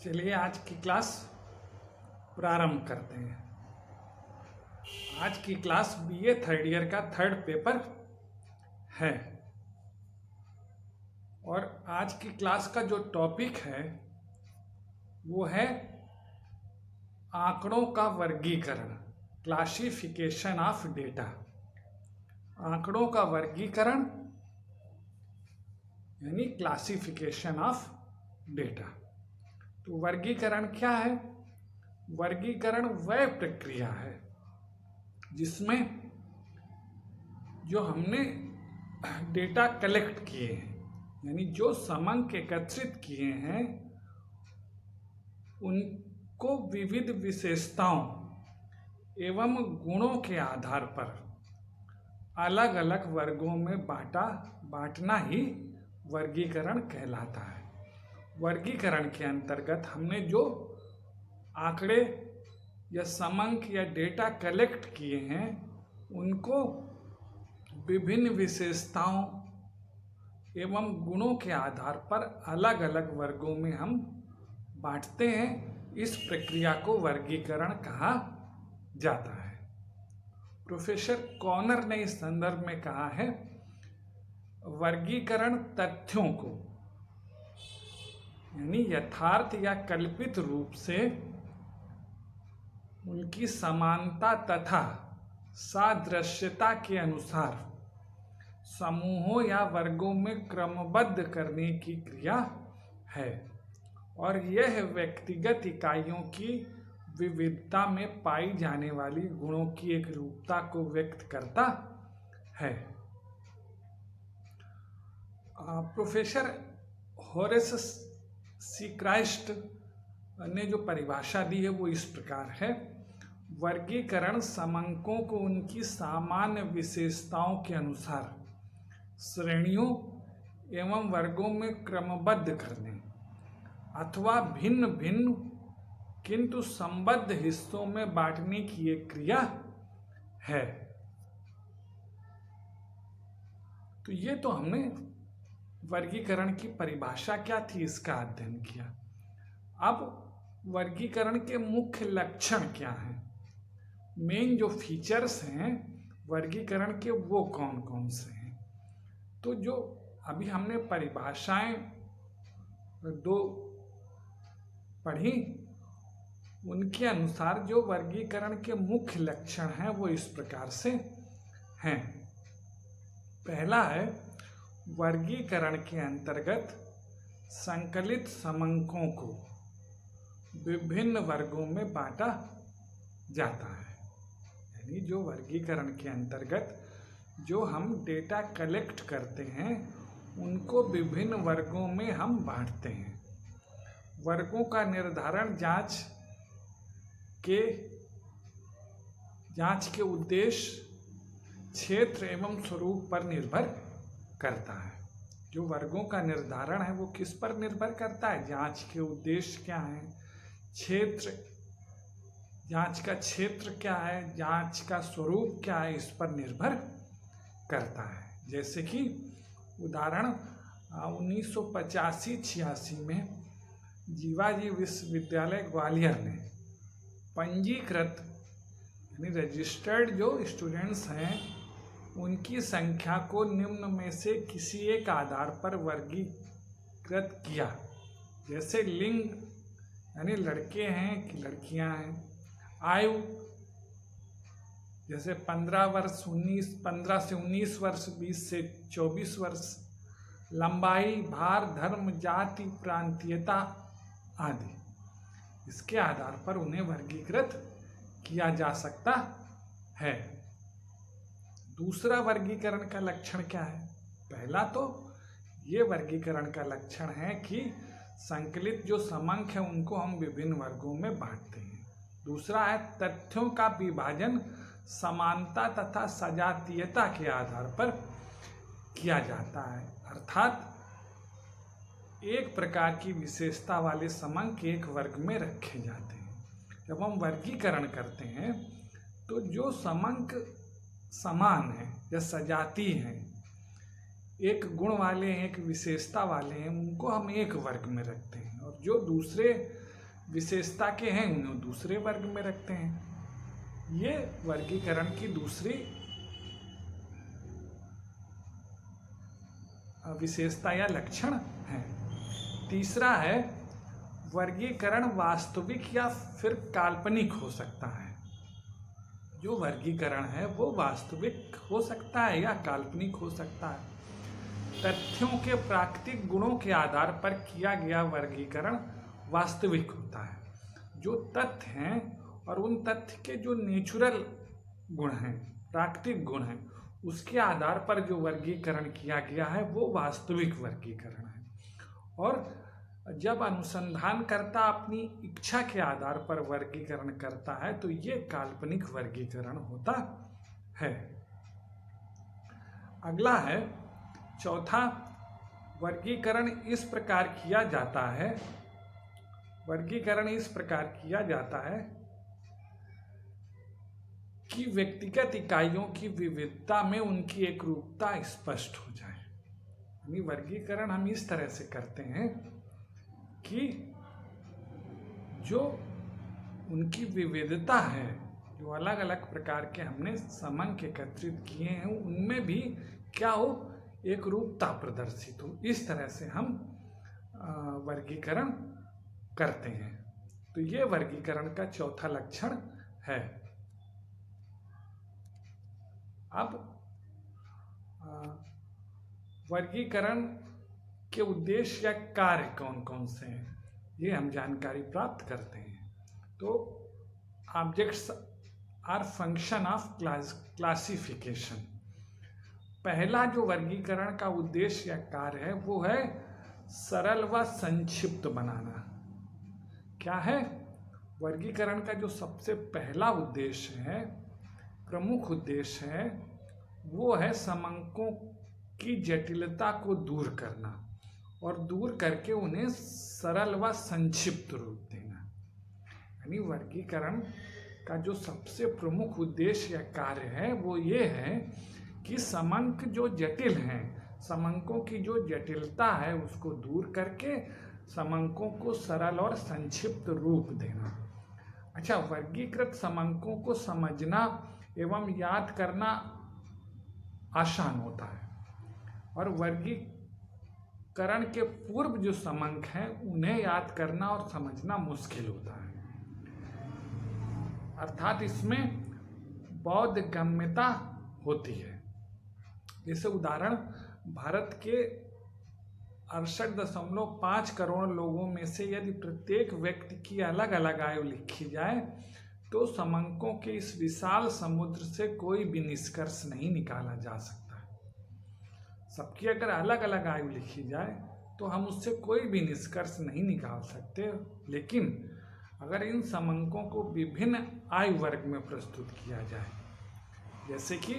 चलिए आज की क्लास प्रारंभ करते हैं। आज की क्लास बीए थर्ड ईयर का थर्ड पेपर है और आज की क्लास का जो टॉपिक है वो है आंकड़ों का वर्गीकरण, क्लासिफिकेशन ऑफ डेटा। आंकड़ों का वर्गीकरण यानी क्लासिफिकेशन ऑफ डेटा। तो वर्गीकरण क्या है? वर्गीकरण वह प्रक्रिया है जिसमें जो हमने डेटा कलेक्ट किए हैं यानी जो समंक एकत्रित किए हैं उनको विविध विशेषताओं एवं गुणों के आधार पर अलग अलग वर्गों में बांटना ही वर्गीकरण कहलाता है। वर्गीकरण के अंतर्गत हमने जो आंकड़े या समंक या डेटा कलेक्ट किए हैं उनको विभिन्न विशेषताओं एवं गुणों के आधार पर अलग अलग वर्गों में हम बांटते हैं। इस प्रक्रिया को वर्गीकरण कहा जाता है। प्रोफेसर कॉर्नर ने इस संदर्भ में कहा है, वर्गीकरण तथ्यों को यानी यथार्थ या कल्पित रूप से उनकी समानता तथा सादृश्यता के अनुसार समूहों या वर्गों में क्रमबद्ध करने की क्रिया है और यह व्यक्तिगत इकाइयों की विविधता में पाई जाने वाली गुणों की एक रूपता को व्यक्त करता है। प्रोफेसर होरेस सी क्राइस्ट ने जो परिभाषा दी है वो इस प्रकार है, वर्गीकरण समंकों को उनकी सामान्य विशेषताओं के अनुसार श्रेणियों एवं वर्गों में क्रमबद्ध करने अथवा भिन्न भिन्न किंतु संबद्ध हिस्सों में बांटने की एक क्रिया है। तो ये तो हमने वर्गीकरण की परिभाषा क्या थी इसका अध्ययन किया। अब वर्गीकरण के मुख्य लक्षण क्या हैं, मेन जो फीचर्स हैं वर्गीकरण के वो कौन कौन से हैं। तो जो अभी हमने परिभाषाएं दो पढ़ी उनके अनुसार जो वर्गीकरण के मुख्य लक्षण हैं वो इस प्रकार से हैं। पहला है, वर्गीकरण के अंतर्गत संकलित समंकों को विभिन्न वर्गों में बांटा जाता है। यानी जो वर्गीकरण के अंतर्गत जो हम डेटा कलेक्ट करते हैं उनको विभिन्न वर्गों में हम बांटते हैं। वर्गों का निर्धारण जांच के उद्देश्य, क्षेत्र एवं स्वरूप पर निर्भर करता है। जो वर्गों का निर्धारण है वो किस पर निर्भर करता है? जांच के उद्देश्य क्या है, क्षेत्र, जांच का क्षेत्र क्या है, जांच का स्वरूप क्या है, इस पर निर्भर करता है। जैसे कि उदाहरण 1985-86 में जीवाजी विश्वविद्यालय ग्वालियर ने पंजीकृत यानी रजिस्टर्ड जो स्टूडेंट्स हैं उनकी संख्या को निम्न में से किसी एक आधार पर वर्गीकृत किया। जैसे लिंग यानी लड़के हैं कि लड़कियां हैं, आयु जैसे 15 से 19 वर्ष, 20 से 24 वर्ष, लंबाई, भार, धर्म, जाति, प्रांतीयता आदि, इसके आधार पर उन्हें वर्गीकृत किया जा सकता है। दूसरा वर्गीकरण का लक्षण क्या है? पहला तो ये वर्गीकरण का लक्षण है कि संकलित जो समंक है उनको हम विभिन्न वर्गों में बांटते हैं। दूसरा है, तथ्यों का विभाजन समानता तथा सजातीयता के आधार पर किया जाता है, अर्थात एक प्रकार की विशेषता वाले समंक एक वर्ग में रखे जाते हैं। जब हम वर्गीकरण करते हैं तो जो समंक समान है या सजाती हैं, एक गुण वाले हैं, एक विशेषता वाले हैं, उनको हम एक वर्ग में रखते हैं और जो दूसरे विशेषता के हैं उन्हें दूसरे वर्ग में रखते हैं। ये वर्गीकरण की दूसरी विशेषता या लक्षण है। तीसरा है वर्गीकरण वास्तविक या फिर काल्पनिक हो सकता है। जो वर्गीकरण है वो वास्तविक हो सकता है या काल्पनिक हो सकता है। तथ्यों के प्राकृतिक गुणों के आधार पर किया गया वर्गीकरण वास्तविक होता है। जो तथ्य हैं और उन तथ्य के जो नेचुरल गुण हैं, प्राकृतिक गुण हैं, उसके आधार पर जो वर्गीकरण किया गया है वो वास्तविक वर्गीकरण है। और जब अनुसंधानकर्ता अपनी इच्छा के आधार पर वर्गीकरण करता है तो ये काल्पनिक वर्गीकरण होता है। अगला है चौथा, वर्गीकरण इस प्रकार किया जाता है। वर्गीकरण इस प्रकार किया जाता है कि व्यक्तिगत इकाइयों की विविधता में उनकी एकरूपता स्पष्ट हो जाए। यानी वर्गीकरण हम इस तरह से करते हैं कि जो उनकी विविधता है, जो अलग अलग प्रकार के हमने समंक एकत्रित किए हैं, उनमें भी क्या हो, एक रूपता प्रदर्शित हो। इस तरह से हम वर्गीकरण करते हैं। तो ये वर्गीकरण का चौथा लक्षण है। अब वर्गीकरण के उद्देश्य या कार्य कौन कौन से हैं, ये हम जानकारी प्राप्त करते हैं। तो objects are function of classification. पहला जो वर्गीकरण का उद्देश्य या कार्य है वो है सरल व संक्षिप्त बनाना। क्या है? वर्गीकरण का जो सबसे पहला उद्देश्य है, प्रमुख उद्देश्य है, वो है समंकों की जटिलता को दूर करना और दूर करके उन्हें सरल व संक्षिप्त रूप देना। यानी वर्गीकरण का जो सबसे प्रमुख उद्देश्य या कार्य है वो ये है कि समंक जो जटिल हैं, समंकों की जो जटिलता है उसको दूर करके समंकों को सरल और संक्षिप्त रूप देना। अच्छा, वर्गीकृत समंकों को समझना एवं याद करना आसान होता है और वर्गीकरण के पूर्व जो समंक हैं उन्हें याद करना और समझना मुश्किल होता है। अर्थात इसमें बौद्ध गम्यता होती है। जैसे उदाहरण, भारत के 68.5 करोड़ लोगों में से यदि प्रत्येक व्यक्ति की अलग अलग आयु लिखी जाए तो समंकों के इस विशाल समुद्र से कोई भी निष्कर्ष नहीं निकाला जा सकता। सबकी अगर अलग अलग आयु लिखी जाए तो हम उससे कोई भी निष्कर्ष नहीं निकाल सकते। लेकिन अगर इन समंकों को विभिन्न आयु वर्ग में प्रस्तुत किया जाए, जैसे कि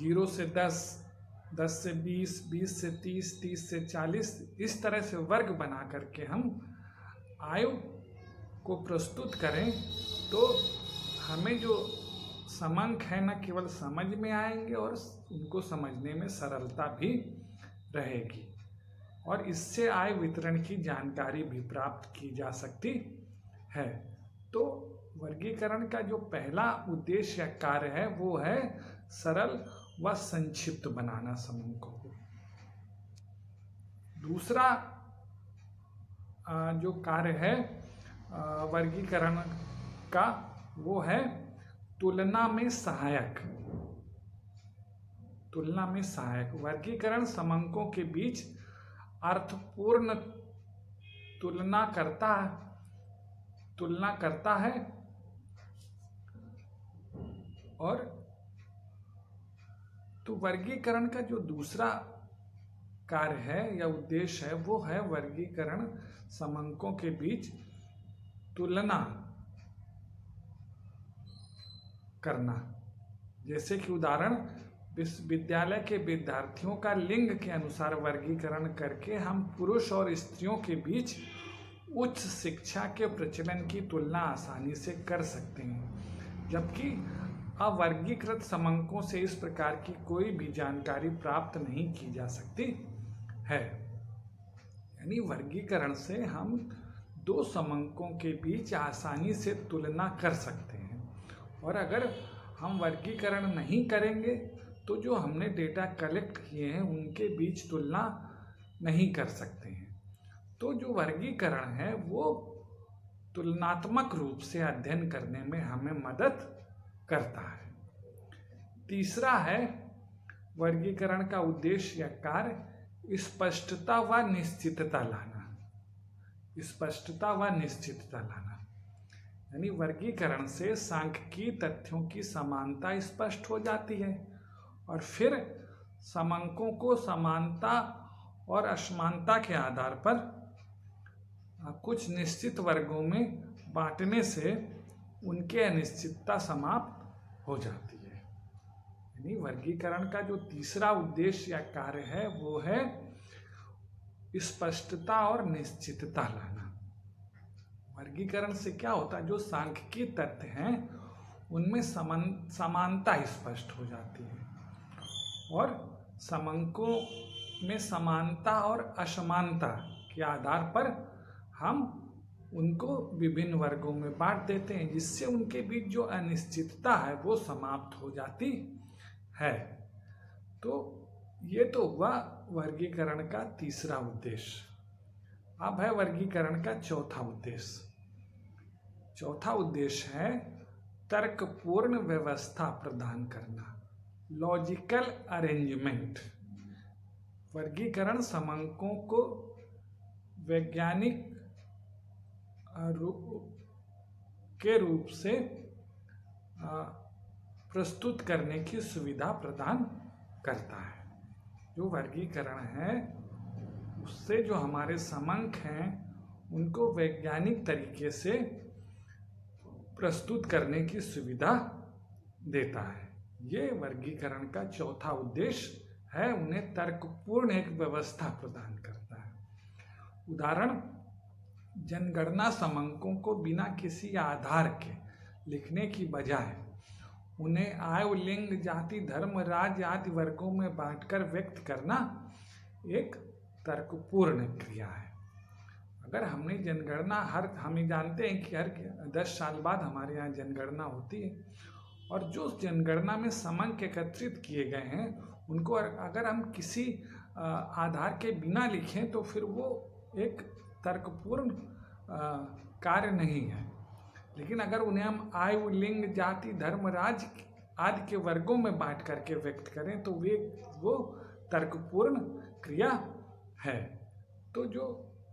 0 से 10, 10 से 20, 20 से 30, 30 से 40, इस तरह से वर्ग बना करके हम आयु को प्रस्तुत करें तो हमें जो समंक है न केवल समझ में आएंगे और उनको समझने में सरलता भी रहेगी और इससे आय वितरण की जानकारी भी प्राप्त की जा सकती है। तो वर्गीकरण का जो पहला उद्देश्य या कार्य है वो है सरल व संक्षिप्त बनाना समंकों को। दूसरा जो कार्य है वर्गीकरण का वो है तुलना में सहायक। तुलना में सहायक वर्गीकरण समंकों के बीच अर्थपूर्ण तुलना करता है और तो वर्गीकरण का जो दूसरा कार्य है या उद्देश्य है वो है वर्गीकरण समंकों के बीच तुलना करना। जैसे कि उदाहरण, विश्वविद्यालय के विद्यार्थियों का लिंग के अनुसार वर्गीकरण करके हम पुरुष और स्त्रियों के बीच उच्च शिक्षा के प्रचलन की तुलना आसानी से कर सकते हैं, जबकि अवर्गीकृत समंकों से इस प्रकार की कोई भी जानकारी प्राप्त नहीं की जा सकती है। यानी वर्गीकरण से हम दो समंकों के बीच आसानी से तुलना कर सकते हैं। और अगर हम वर्गीकरण नहीं करेंगे तो जो हमने डेटा कलेक्ट किए हैं उनके बीच तुलना नहीं कर सकते हैं। तो जो वर्गीकरण है वो तुलनात्मक रूप से अध्ययन करने में हमें मदद करता है। तीसरा है वर्गीकरण का उद्देश्य या कार्य स्पष्टता व निश्चितता लाना। स्पष्टता व निश्चितता लाना यानी वर्गीकरण से सांख्यिकीय तथ्यों की समानता स्पष्ट हो जाती है और फिर समंकों को समानता और असमानता के आधार पर कुछ निश्चित वर्गों में बांटने से उनकी अनिश्चितता समाप्त हो जाती है। यानी वर्गीकरण का जो तीसरा उद्देश्य या कार्य है वो है स्पष्टता और निश्चितता लाना। वर्गीकरण से क्या होता है, जो सांख्यिकीय तथ्य हैं उनमें समानता स्पष्ट हो जाती है और समंकों में समानता और असमानता के आधार पर हम उनको विभिन्न वर्गों में बांट देते हैं, जिससे उनके बीच जो अनिश्चितता है वो समाप्त हो जाती है। तो ये तो हुआ वर्गीकरण का तीसरा उद्देश्य। अब है वर्गीकरण का चौथा उद्देश्य। चौथा उद्देश्य है तर्कपूर्ण व्यवस्था प्रदान करना, लॉजिकल अरेंजमेंट। वर्गीकरण समंकों को वैज्ञानिक रूप से प्रस्तुत करने की सुविधा प्रदान करता है। जो वर्गीकरण है उससे जो हमारे समंक हैं उनको वैज्ञानिक तरीके से प्रस्तुत करने की सुविधा देता है। ये वर्गीकरण का चौथा उद्देश्य है, उन्हें तर्कपूर्ण एक व्यवस्था प्रदान करता है। उदाहरण, जनगणना समंकों को बिना किसी आधार के लिखने की बजाय उन्हें आयु, लिंग, जाति, धर्म, राज्य आदि वर्गों में बांटकर व्यक्त करना एक तर्कपूर्ण क्रिया है। अगर हमने जनगणना हमें जानते हैं कि हर 10 साल बाद हमारे यहाँ जनगणना होती है और जो जनगणना में समंक एकत्रित किए गए हैं उनको अगर हम किसी आधार के बिना लिखें तो फिर वो एक तर्कपूर्ण कार्य नहीं है। लेकिन अगर उन्हें हम आयु, लिंग, जाति, धर्म, राज्य आदि के वर्गों में बांट करके व्यक्त करें तो वो तर्कपूर्ण क्रिया है। तो जो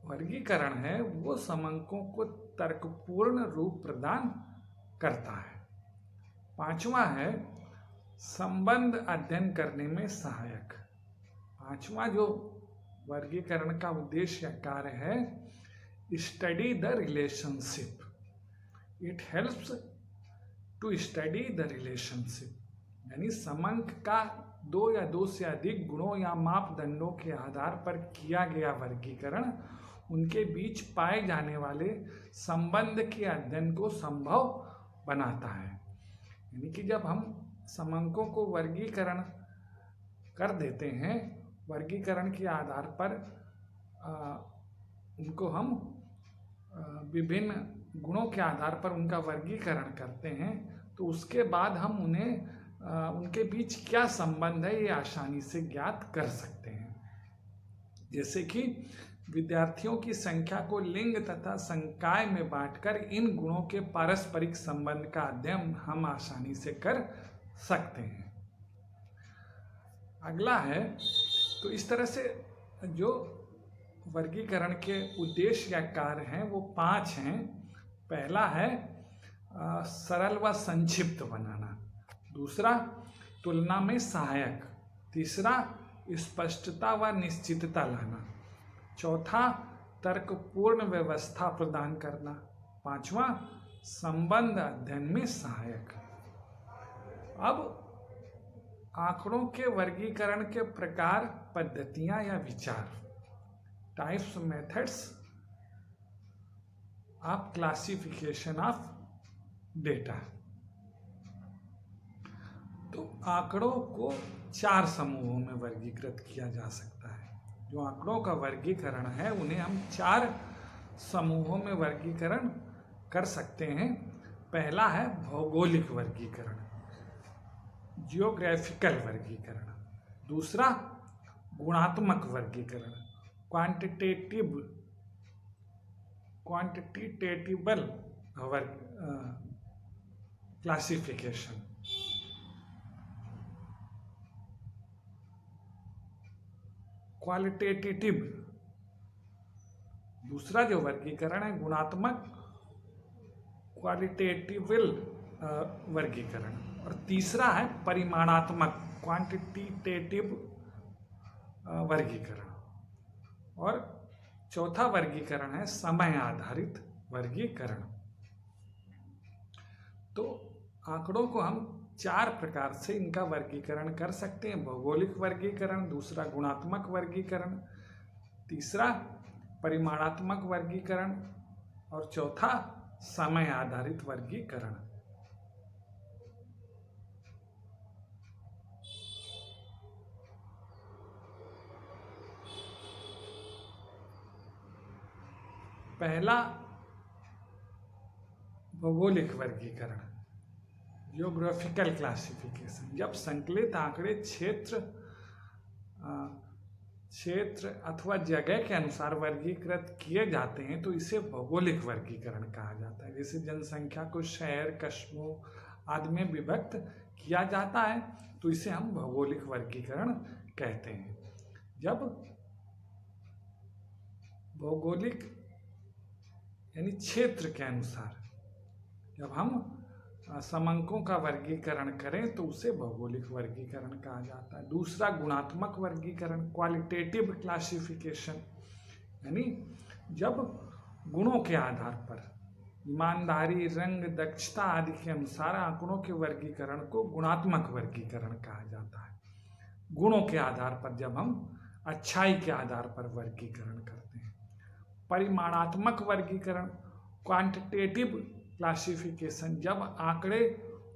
वर्गीकरण है वो समंकों को तर्कपूर्ण रूप प्रदान करता है। पांचवा है संबंध अध्ययन करने में सहायक। पांचवा जो वर्गीकरण का उद्देश्य या कार्य है study the relationship. It helps to study the relationship. यानी समंक का दो या दो से अधिक गुणों या मापदंडों के आधार पर किया गया वर्गीकरण उनके बीच पाए जाने वाले संबंध के अध्ययन को संभव बनाता है। यानी कि जब हम समंकों को वर्गीकरण कर देते हैं, वर्गीकरण के आधार पर उनको हम विभिन्न गुणों के आधार पर उनका वर्गीकरण करते हैं, तो उसके बाद हम उन्हें उनके बीच क्या संबंध है ये आसानी से ज्ञात कर सकते हैं। जैसे कि विद्यार्थियों की संख्या को लिंग तथा संकाय में बांटकर इन गुणों के पारस्परिक संबंध का अध्ययन हम आसानी से कर सकते हैं। अगला है, तो इस तरह से जो वर्गीकरण के उद्देश्य या कार्य हैं वो 5 हैं। पहला है सरल व संक्षिप्त बनाना, दूसरा तुलना में सहायक, तीसरा स्पष्टता व निश्चितता लाना, चौथा तर्कपूर्ण व्यवस्था प्रदान करना, पांचवा संबंध अध्ययन में सहायक। अब आंकड़ों के वर्गीकरण के प्रकार, पद्धतियां या विचार, types methods of classification of data. तो आंकड़ों को 4 समूहों में वर्गीकृत किया जा सकता है। जो आंकड़ों का वर्गीकरण है उन्हें हम 4 समूहों में वर्गीकरण कर सकते हैं। पहला है भौगोलिक वर्गीकरण, जियोग्राफिकल वर्गीकरण। दूसरा गुणात्मक वर्गीकरण, क्वांटिटेटिवल क्लासिफिकेशन। क्वालिटेटिव, दूसरा जो वर्गीकरण है गुणात्मक, क्वालिटेटिवल वर्गीकरण। और तीसरा है परिमाणात्मक, क्वांटिटेटिव वर्गीकरण। और चौथा वर्गीकरण है समय आधारित वर्गीकरण। तो आंकड़ों को हम 4 प्रकार से इनका वर्गीकरण कर सकते हैं। भौगोलिक वर्गीकरण, दूसरा गुणात्मक वर्गीकरण, तीसरा परिमाणात्मक वर्गीकरण और चौथा समय आधारित वर्गीकरण। पहला भौगोलिक वर्गीकरण, जियोग्राफिकल क्लासिफिकेशन। जब संकलित आंकड़े क्षेत्र अथवा जगह के अनुसार वर्गीकृत किए जाते हैं तो इसे भौगोलिक वर्गीकरण कहा जाता है। जैसे जनसंख्या को शहर, कस्बों आदि में विभक्त किया जाता है तो इसे हम भौगोलिक वर्गीकरण कहते हैं। जब भौगोलिक यानी क्षेत्र के अनुसार जब हम समंकों का वर्गीकरण करें तो उसे भौगोलिक वर्गीकरण कहा जाता है। दूसरा गुणात्मक वर्गीकरण, क्वालिटेटिव क्लासिफिकेशन, यानी जब गुणों के आधार पर, ईमानदारी, रंग, दक्षता आदि के अनुसार आंकड़ों के वर्गीकरण को गुणात्मक वर्गीकरण कहा जाता है। गुणों के आधार पर जब हम अच्छाई के आधार पर वर्गीकरण करते हैं। परिमाणात्मक वर्गीकरण, क्वांटिटेटिव क्लासिफिकेशन, जब आंकड़े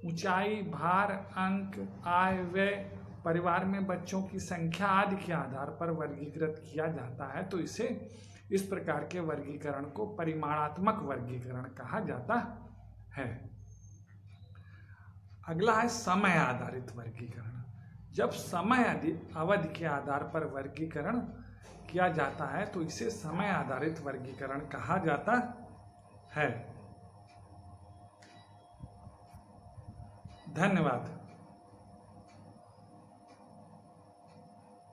ऊंचाई, भार, अंक, आय, व्यय, परिवार में बच्चों की संख्या आदि के आधार पर वर्गीकृत किया जाता है तो इसे इस प्रकार के वर्गीकरण को परिमाणात्मक वर्गीकरण कहा जाता है। अगला है समय आधारित वर्गीकरण। जब समय अवधि के आधार पर वर्गीकरण किया जाता है तो इसे समय आधारित वर्गीकरण कहा जाता है। धन्यवाद।